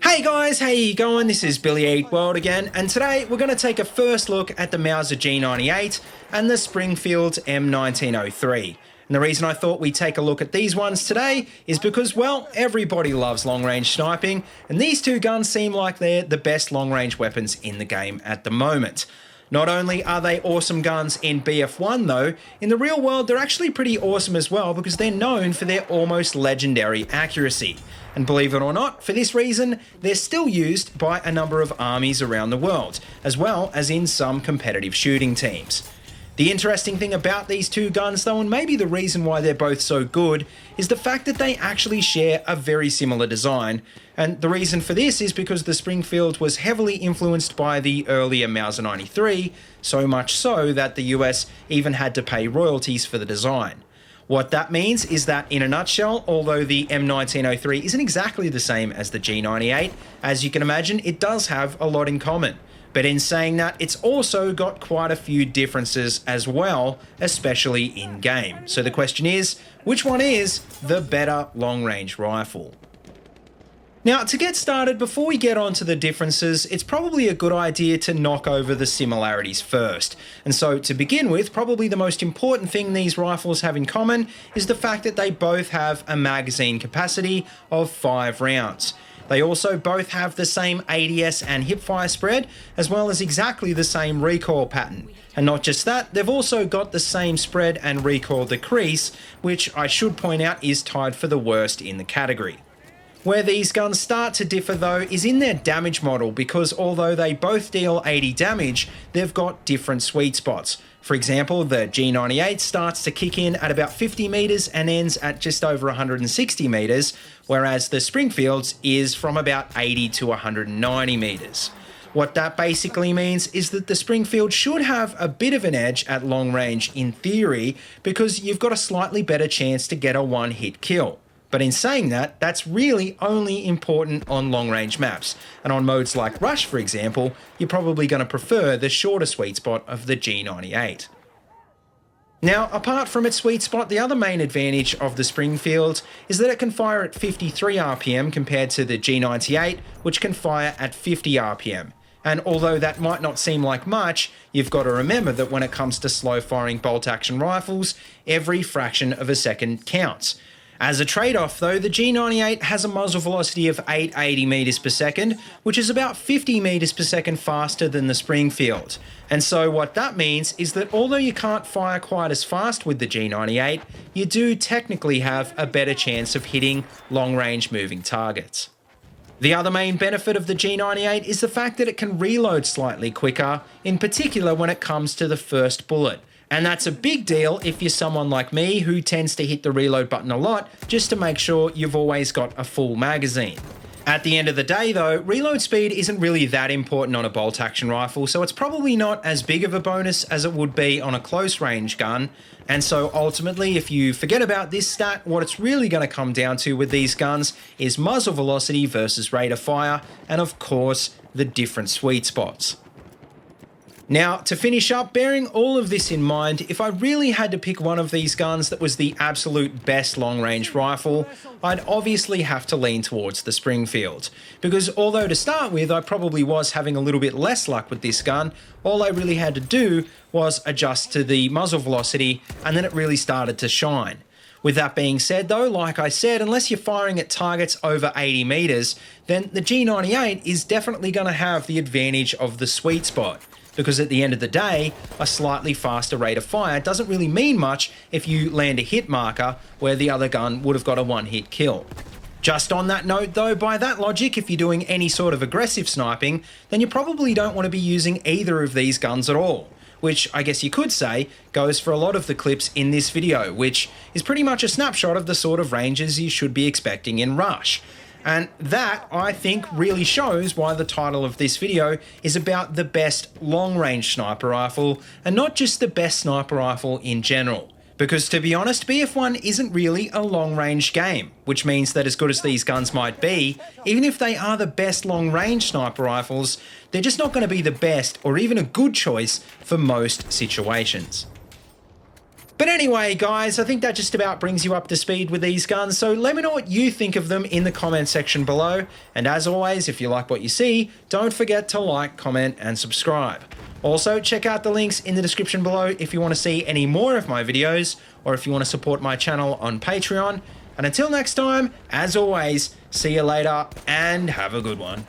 Hey guys, how you going? This is BillyEatWorld again, and today we're going to take a first look at the Mauser G98 and the Springfield M1903. And the reason I thought we'd take a look at these ones today is because, well, everybody loves long-range sniping, and these two guns seem like they're the best long-range weapons in the game at the moment. Not only are they awesome guns in BF1 though, in the real world they're actually pretty awesome as well because they're known for their almost legendary accuracy. And believe it or not, for this reason, they're still used by a number of armies around the world, as well as in some competitive shooting teams. The interesting thing about these two guns though, and maybe the reason why they're both so good, is the fact that they actually share a very similar design. And the reason for this is because the Springfield was heavily influenced by the earlier Mauser 93, so much so that the US even had to pay royalties for the design. What that means is that, in a nutshell, although the M1903 isn't exactly the same as the G98, as you can imagine, it does have a lot in common. But in saying that, it's also got quite a few differences as well, especially in-game. So the question is, which one is the better long-range rifle? Now, to get started, before we get on to the differences, it's probably a good idea to knock over the similarities first. And so, to begin with, probably the most important thing these rifles have in common is the fact that they both have a magazine capacity of 5 rounds. They also both have the same ADS and hipfire spread, as well as exactly the same recoil pattern. And not just that, they've also got the same spread and recoil decrease, which I should point out is tied for the worst in the category. Where these guns start to differ though is in their damage model, because although they both deal 80 damage, they've got different sweet spots. For example, the G98 starts to kick in at about 50 meters and ends at just over 160 meters, whereas the Springfield's is from about 80 to 190 meters. What that basically means is that the Springfield should have a bit of an edge at long range in theory, because you've got a slightly better chance to get a one-hit kill. But in saying that, that's really only important on long-range maps, and on modes like Rush, for example, you're probably going to prefer the shorter sweet spot of the G98. Now, apart from its sweet spot, the other main advantage of the Springfield is that it can fire at 53 RPM compared to the G98, which can fire at 50 RPM. And although that might not seem like much, you've got to remember that when it comes to slow-firing bolt-action rifles, every fraction of a second counts. As a trade-off though, the G98 has a muzzle velocity of 880 meters per second, which is about 50 meters per second faster than the Springfield. And so what that means is that although you can't fire quite as fast with the G98, you do technically have a better chance of hitting long-range moving targets. The other main benefit of the G98 is the fact that it can reload slightly quicker, in particular when it comes to the first bullet. And that's a big deal if you're someone like me who tends to hit the reload button a lot just to make sure you've always got a full magazine. At the end of the day though, reload speed isn't really that important on a bolt action rifle, so it's probably not as big of a bonus as it would be on a close range gun. And so ultimately, if you forget about this stat, what it's really going to come down to with these guns is muzzle velocity versus rate of fire, and of course, the different sweet spots. Now, to finish up, bearing all of this in mind, if I really had to pick one of these guns that was the absolute best long-range rifle, I'd obviously have to lean towards the Springfield. Because although to start with, I probably was having a little bit less luck with this gun, all I really had to do was adjust to the muzzle velocity, and then it really started to shine. With that being said though, like I said, unless you're firing at targets over 80 meters, then the G98 is definitely going to have the advantage of the sweet spot. Because at the end of the day, a slightly faster rate of fire doesn't really mean much if you land a hit marker where the other gun would have got a one-hit kill. Just on that note though, by that logic, if you're doing any sort of aggressive sniping, then you probably don't want to be using either of these guns at all. Which I guess you could say goes for a lot of the clips in this video, which is pretty much a snapshot of the sort of ranges you should be expecting in Rush. And that, I think, really shows why the title of this video is about the best long-range sniper rifle, and not just the best sniper rifle in general. Because to be honest, BF1 isn't really a long-range game, which means that as good as these guns might be, even if they are the best long-range sniper rifles, they're just not going to be the best or even a good choice for most situations. But anyway, guys, I think that just about brings you up to speed with these guns, so let me know what you think of them in the comment section below. And as always, if you like what you see, don't forget to like, comment, and subscribe. Also, check out the links in the description below if you want to see any more of my videos, or if you want to support my channel on Patreon. And until next time, as always, see you later, and have a good one.